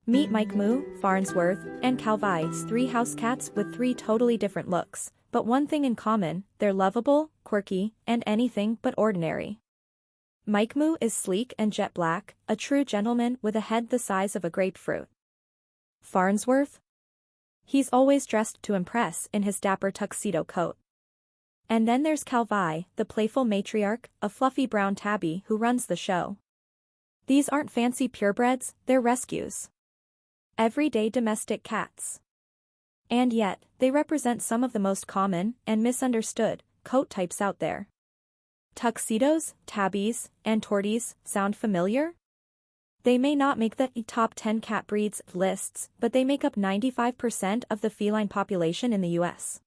Meet Mike Moo, Farnsworth, and Calvi's 3 house cats with 3 totally different looks, but one thing in common: they're lovable, quirky, and anything but ordinary. Mike Moo is sleek and jet black, a true gentleman with a head the size of a grapefruit. Farnsworth? He's always dressed to impress in his dapper tuxedo coat. And then there's Calvi, the playful matriarch, a fluffy brown tabby who runs the show. These aren't fancy purebreds, they're rescues. Everyday domestic cats. And yet, they represent some of the most common and misunderstood coat types out there. Tuxedos, tabbies, and torties sound familiar? They may not make the top 10 cat breeds lists, but they make up 95% of the feline population in the US.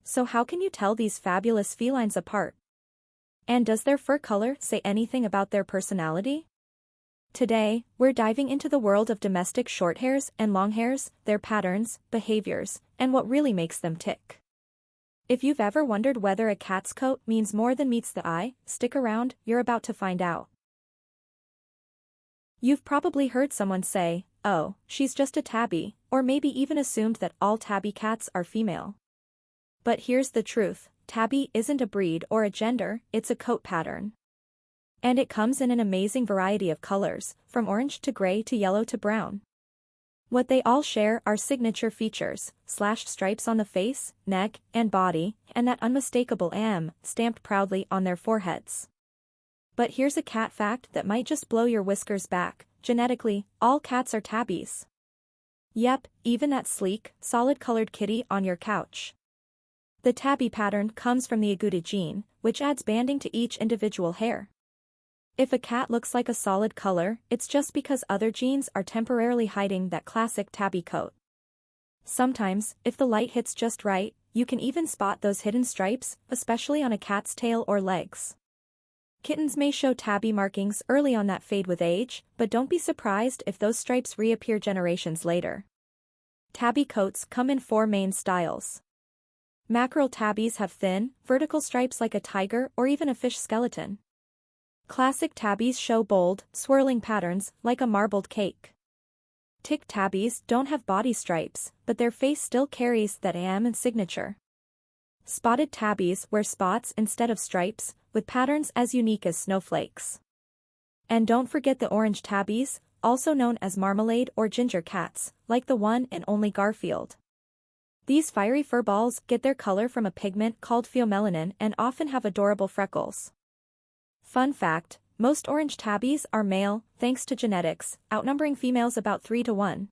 So how can you tell these fabulous felines apart? And does their fur color say anything about their personality? Today, we're diving into the world of domestic shorthairs and longhairs, their patterns, behaviors, and what really makes them tick. If you've ever wondered whether a cat's coat means more than meets the eye, stick around, you're about to find out. You've probably heard someone say, "Oh, she's just a tabby," or maybe even assumed that all tabby cats are female. But here's the truth: tabby isn't a breed or a gender, it's a coat pattern. And it comes in an amazing variety of colors, from orange to gray to yellow to brown. What they all share are signature features: slashed stripes on the face, neck, and body, and that unmistakable M stamped proudly on their foreheads. But here's a cat fact that might just blow your whiskers back: genetically, all cats are tabbies. Yep, even that sleek, solid-colored kitty on your couch. The tabby pattern comes from the agouti gene, which adds banding to each individual hair. If a cat looks like a solid color, it's just because other genes are temporarily hiding that classic tabby coat. Sometimes, if the light hits just right, you can even spot those hidden stripes, especially on a cat's tail or legs. Kittens may show tabby markings early on that fade with age, but don't be surprised if those stripes reappear generations later. Tabby coats come in 4 main styles. Mackerel tabbies have thin, vertical stripes like a tiger or even a fish skeleton. Classic tabbies show bold, swirling patterns like a marbled cake. Tick tabbies don't have body stripes, but their face still carries that AM signature. Spotted tabbies wear spots instead of stripes, with patterns as unique as snowflakes. And don't forget the orange tabbies, also known as marmalade or ginger cats, like the one and only Garfield. These fiery fur balls get their color from a pigment called pheomelanin and often have adorable freckles. Fun fact: most orange tabbies are male, thanks to genetics, outnumbering females about 3 to 1.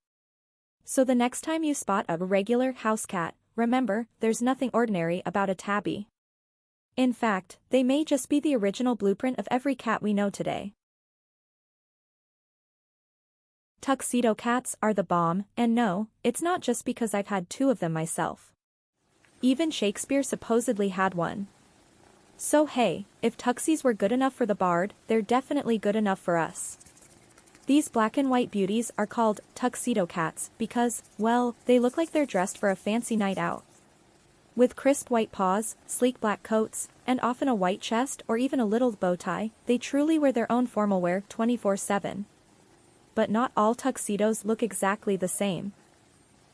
So the next time you spot a regular house cat, remember, there's nothing ordinary about a tabby. In fact, they may just be the original blueprint of every cat we know today. Tuxedo cats are the bomb, and no, it's not just because I've had 2 of them myself. Even Shakespeare supposedly had one. So hey, if tuxies were good enough for the bard, they're definitely good enough for us. These black and white beauties are called tuxedo cats because, well, they look like they're dressed for a fancy night out. With crisp white paws, sleek black coats, and often a white chest or even a little bow tie, they truly wear their own formal wear 24/7. But not all tuxedos look exactly the same.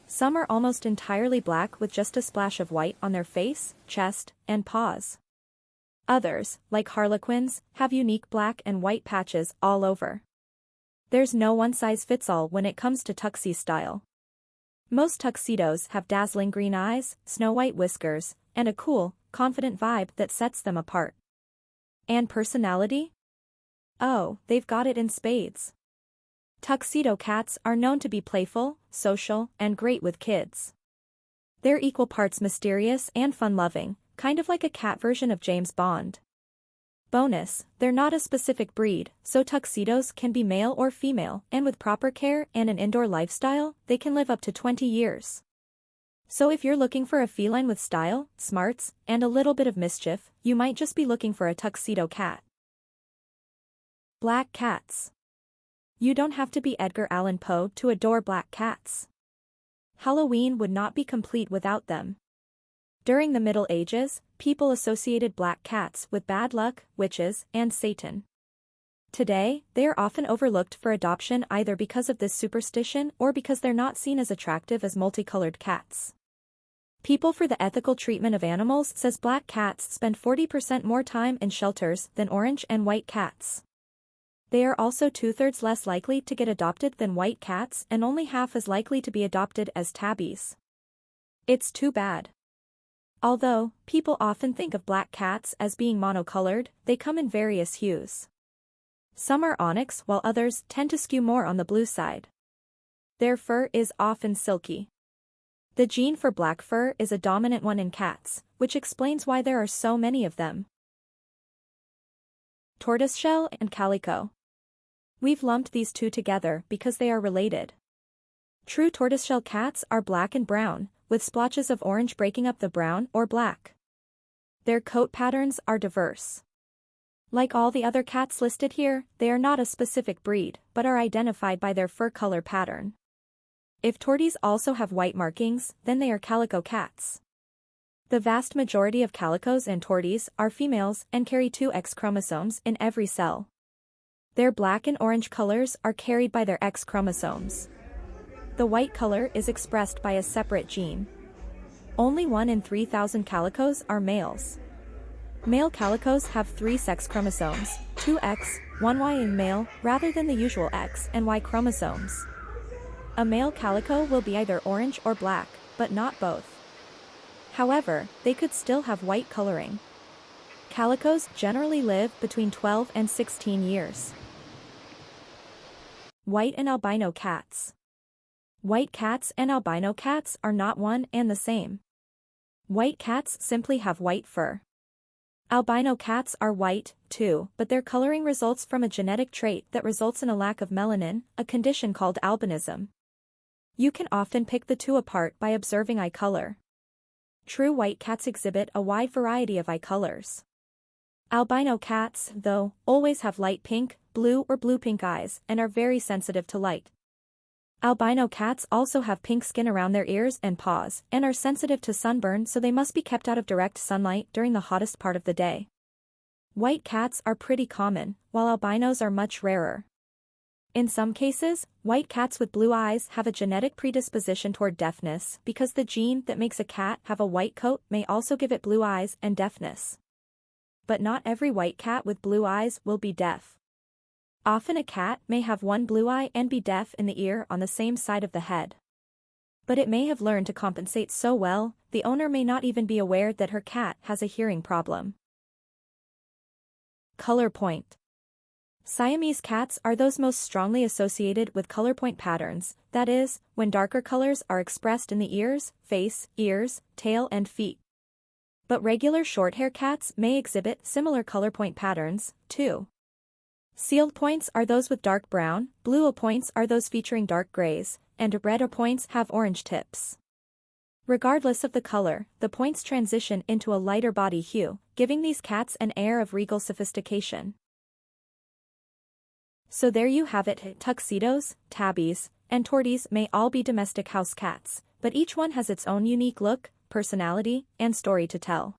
Some are almost entirely black with just a splash of white on their face, chest, and paws. Others, like harlequins, have unique black and white patches all over. There's no one-size-fits-all when it comes to tuxie style. Most tuxedos have dazzling green eyes, snow-white whiskers, and a cool, confident vibe that sets them apart. And personality? Oh, they've got it in spades. Tuxedo cats are known to be playful, social, and great with kids. They're equal parts mysterious and fun-loving, kind of like a cat version of James Bond. Bonus, they're not a specific breed, so tuxedos can be male or female, and with proper care and an indoor lifestyle, they can live up to 20 years. So if you're looking for a feline with style, smarts, and a little bit of mischief, you might just be looking for a tuxedo cat. Black cats. You don't have to be Edgar Allan Poe to adore black cats. Halloween would not be complete without them. During the Middle Ages, people associated black cats with bad luck, witches, and Satan. Today, they are often overlooked for adoption either because of this superstition or because they're not seen as attractive as multicolored cats. People for the Ethical Treatment of Animals says black cats spend 40% more time in shelters than orange and white cats. They are also 2/3 less likely to get adopted than white cats and only half as likely to be adopted as tabbies. It's too bad. Although, people often think of black cats as being monocolored, they come in various hues. Some are onyx while others tend to skew more on the blue side. Their fur is often silky. The gene for black fur is a dominant one in cats, which explains why there are so many of them. Tortoiseshell and calico. We've lumped these two together because they are related. True tortoiseshell cats are black and brown, with splotches of orange breaking up the brown or black. Their coat patterns are diverse. Like all the other cats listed here, they are not a specific breed, but are identified by their fur color pattern. If torties also have white markings, then they are calico cats. The vast majority of calicos and torties are females and carry 2 X chromosomes in every cell. Their black and orange colors are carried by their X chromosomes. The white color is expressed by a separate gene. Only 1 in 3,000 calicos are males. Male calicos have 3 sex chromosomes, 2 X, 1 Y in male, rather than the usual X and Y chromosomes. A male calico will be either orange or black, but not both. However, they could still have white coloring. Calicos generally live between 12 and 16 years. White and albino cats. White cats and albino cats are not one and the same. White cats simply have white fur. Albino cats are white, too, but their coloring results from a genetic trait that results in a lack of melanin, a condition called albinism. You can often pick the two apart by observing eye color. True white cats exhibit a wide variety of eye colors. Albino cats, though, always have light pink, blue or blue-pink eyes and are very sensitive to light. Albino cats also have pink skin around their ears and paws and are sensitive to sunburn, so they must be kept out of direct sunlight during the hottest part of the day. White cats are pretty common, while albinos are much rarer. In some cases, white cats with blue eyes have a genetic predisposition toward deafness because the gene that makes a cat have a white coat may also give it blue eyes and deafness. But not every white cat with blue eyes will be deaf. Often a cat may have one blue eye and be deaf in the ear on the same side of the head. But it may have learned to compensate so well, the owner may not even be aware that her cat has a hearing problem. Color point. Siamese cats are those most strongly associated with color point patterns, that is, when darker colors are expressed in the ears, face, ears, tail and feet. But regular short-hair cats may exhibit similar color point patterns, too. Sealed points are those with dark brown, blue points are those featuring dark grays, and red points have orange tips. Regardless of the color, the points transition into a lighter body hue, giving these cats an air of regal sophistication. So there you have it. Tuxedos, tabbies, and torties may all be domestic house cats, but each one has its own unique look, personality, and story to tell.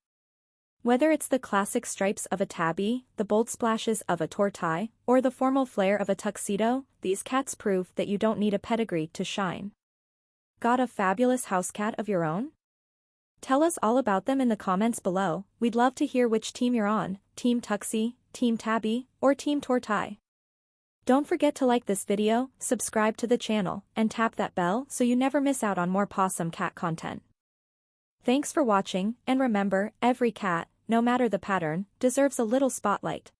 Whether it's the classic stripes of a tabby, the bold splashes of a tortie, or the formal flair of a tuxedo, these cats prove that you don't need a pedigree to shine. Got a fabulous house cat of your own? Tell us all about them in the comments below. We'd love to hear which team you're on, Team Tuxie, Team Tabby, or Team Tortie. Don't forget to like this video, subscribe to the channel, and tap that bell so you never miss out on more pawsome cat content. Thanks for watching, and remember, every cat, no matter the pattern, deserves a little spotlight.